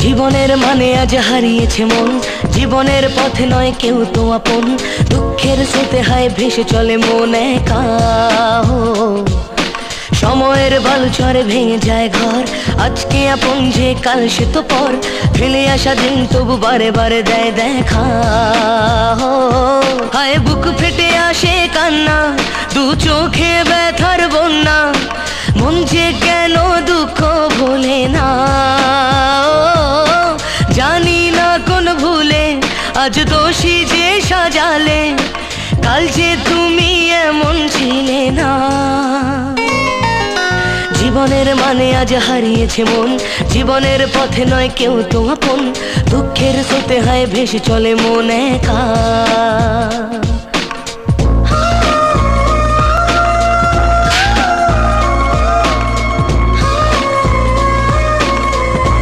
জীবনের মানে আজ হারিয়েছে মন, জীবনের পথে নয় কেউ তো আপন। দুঃখের স্রোতে হায় ভেসে চলে মন একা। সময়ের বালুচরে ভেঙে যায় ঘর, আজকে আপন যে কাল সে তো পর। ফেলে আসা দিন তবু বারে বারে দেয় দেখা। হায় বুক ফেটে আসে কান্না, দু চোখে ব্যথার বন্যা। মন যে কেন দুঃখ ভোলে না, জানি না কোন ভুলে আজ দোষী যে সাজালে। কাল যে তুমি এমন ছিলে না। জীবনের মানে আজ হারিয়েছে মন, জীবনের পথে নয় কেউ তো আপন। দুঃখের স্রোতে হায় ভেসে চলে মন একা।